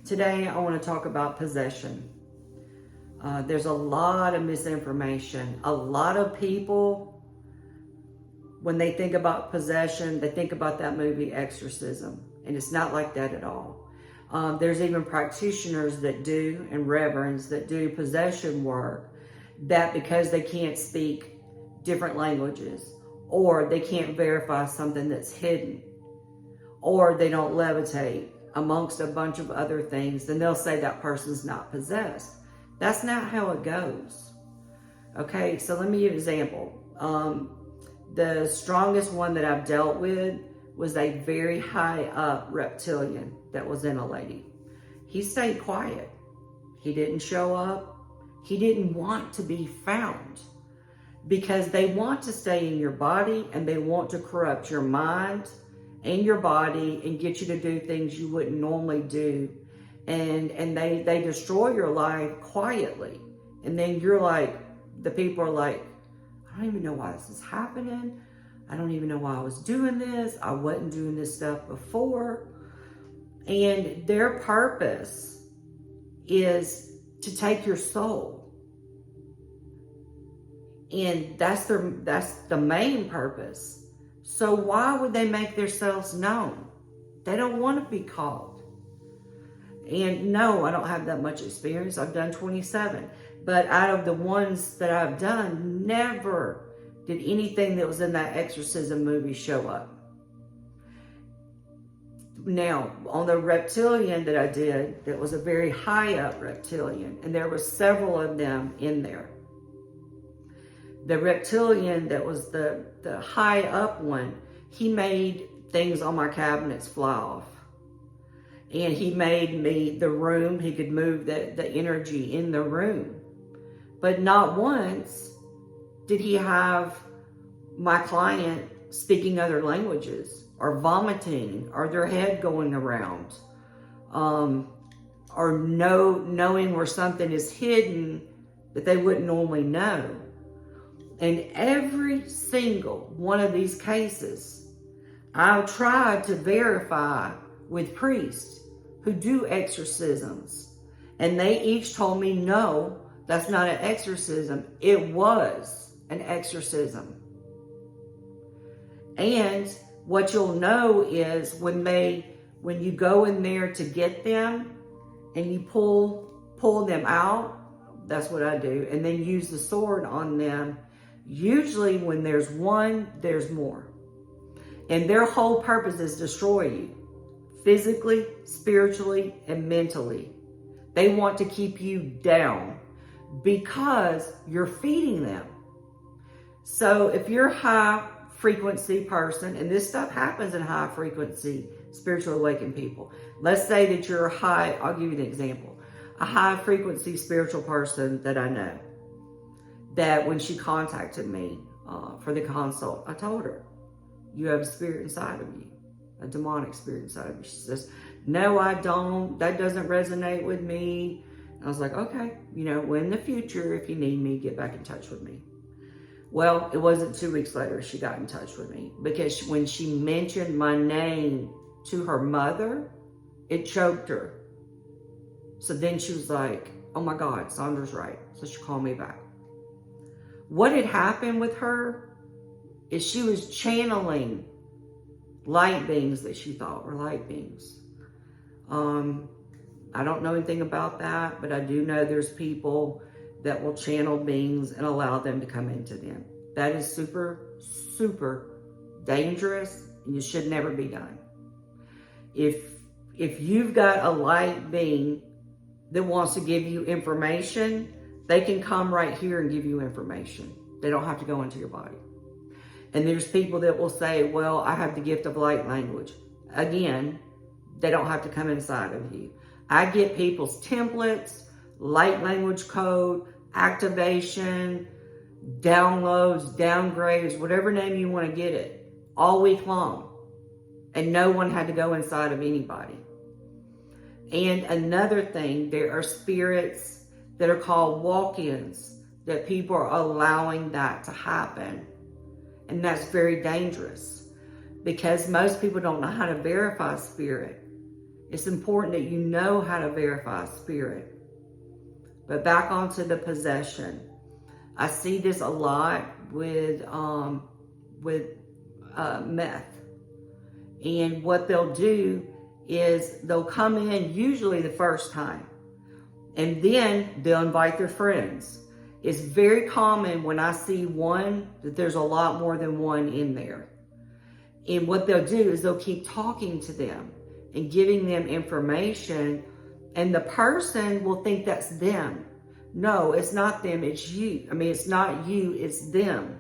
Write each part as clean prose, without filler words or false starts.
Today I want to talk about possession. There's a lot of misinformation. A lot of people, when they think about possession, they think about that movie Exorcism, and it's not like that at all. There's even practitioners that do, and reverends that do possession work, that because they can't speak different languages, or they can't verify something that's hidden, or they don't levitate, amongst a bunch of other things, then they'll say that person's not possessed. That's not how it goes. Okay, so let me give you an example. The strongest one that I've dealt with was a very high up reptilian that was in a lady. He stayed quiet. He didn't show up. He didn't want to be found, because they want to stay in your body and they want to corrupt your mind and your body and get you to do things you wouldn't normally do. And they destroy your life quietly. And then you're like, the people are like, I don't even know why this is happening. I don't even know why I was doing this. I wasn't doing this stuff before. And their purpose is to take your soul. And that's the main purpose. So why would they make themselves known? They don't want to be called. And no, I don't have that much experience. I've done 27. But out of the ones that I've done, never did anything that was in that exorcism movie show up. Now, on the reptilian that I did, that was a very high up reptilian, and there were several of them in there. The reptilian that was the high up one, he made things on my cabinets fly off. And he made me the room, he could move the energy in the room. But not once did he have my client speaking other languages, or vomiting, or their head going around, or knowing where something is hidden that they wouldn't normally know. In every single one of these cases, I've tried to verify with priests who do exorcisms, and they each told me, no, that's not an exorcism. It was an exorcism. And what you'll know is when you go in there to get them and you pull them out, that's what I do, and then use the sword on them. Usually when there's one, there's more. And their whole purpose is destroy you, physically, spiritually, and mentally. They want to keep you down because you're feeding them. So if you're a high frequency person, and this stuff happens in high frequency spiritual awakened people. Let's say that you're a high, I'll give you an example, a high frequency spiritual person that I know, that when she contacted me for the consult, I told her, you have a spirit inside of you, a demonic spirit inside of you. She says, no, I don't. That doesn't resonate with me. And I was like, okay, well, in the future, if you need me, get back in touch with me. Well, it wasn't 2 weeks later she got in touch with me, because when she mentioned my name to her mother, it choked her. So then she was like, oh my God, Sandra's right. So she called me back. What had happened with her is she was channeling light beings that she thought were light beings. I don't know anything about that, but I do know there's people that will channel beings and allow them to come into them. That is super, super dangerous, and it should never be done. If you've got a light being that wants to give you information, they can come right here and give you information. They don't have to go into your body. And there's people that will say, well, I have the gift of light language. Again, they don't have to come inside of you. I get people's templates, light language code, activation, downloads, downgrades, whatever name you want to get it, all week long. And no one had to go inside of anybody. And another thing, there are spirits that are called walk-ins, that people are allowing that to happen. And that's very dangerous, because most people don't know how to verify spirit. It's important that you know how to verify spirit. But back onto the possession. I see this a lot with meth. And what they'll do is they'll come in usually the first time, and then they'll invite their friends. It's very common when I see one that there's a lot more than one in there. And what they'll do is they'll keep talking to them and giving them information, and the person will think that's them. No, it's not them, it's you. I mean, it's not you, it's them.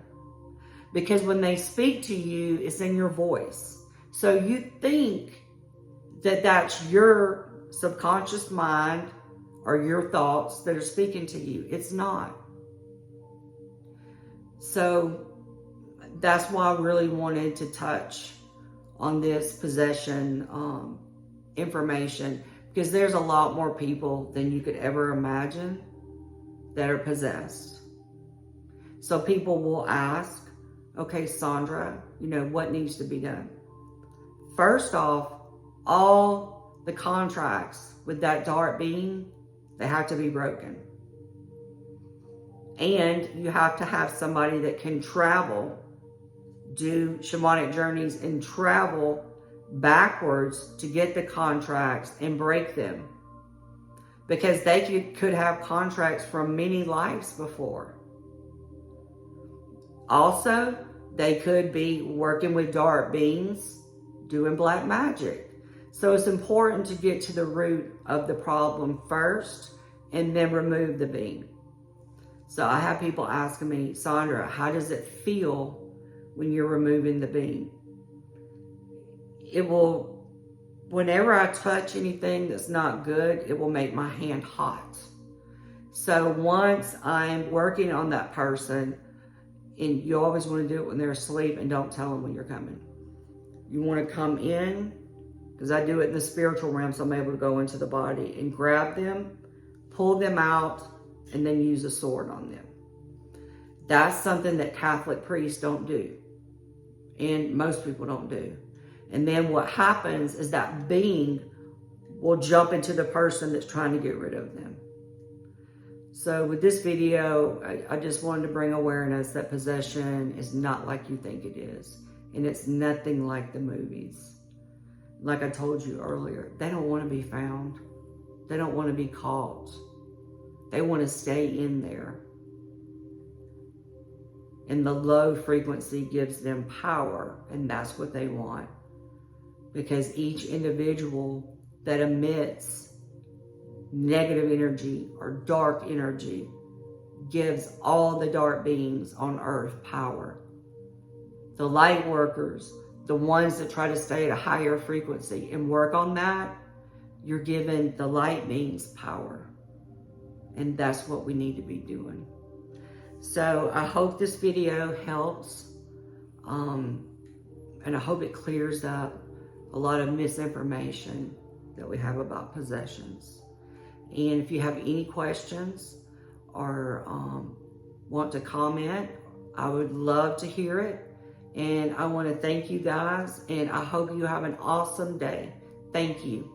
Because when they speak to you, it's in your voice. So you think that that's your subconscious mind or your thoughts that are speaking to you. It's not. So that's why I really wanted to touch on this possession information, because there's a lot more people than you could ever imagine that are possessed. So people will ask, okay, Sandra, what needs to be done? First off, all the contracts with that dark being, they have to be broken. And you have to have somebody that can travel, do shamanic journeys and travel backwards to get the contracts and break them. Because they could have contracts from many lives before. Also, they could be working with dark beings, doing black magic. So it's important to get to the root of the problem first and then remove the being. So I have people asking me, Sandra, how does it feel when you're removing the being? It will, whenever I touch anything that's not good, it will make my hand hot. So once I'm working on that person, and you always want to do it when they're asleep, and don't tell them when you're coming. You want to come in, because I do it in the spiritual realm, so I'm able to go into the body and grab them, pull them out, and then use a sword on them. That's something that Catholic priests don't do, and most people don't do. And then what happens is that being will jump into the person that's trying to get rid of them. So with this video, I just wanted to bring awareness that possession is not like you think it is. And it's nothing like the movies. Like I told you earlier, they don't want to be found. They don't want to be caught. They want to stay in there. And the low frequency gives them power, and that's what they want. Because each individual that emits negative energy or dark energy gives all the dark beings on earth power. The light workers, the ones that try to stay at a higher frequency and work on that, you're giving the light beings power. And that's what we need to be doing. So I hope this video helps. And I hope it clears up a lot of misinformation that we have about possessions. And if you have any questions or want to comment, I would love to hear it. And I want to thank you guys, and I hope you have an awesome day. Thank you.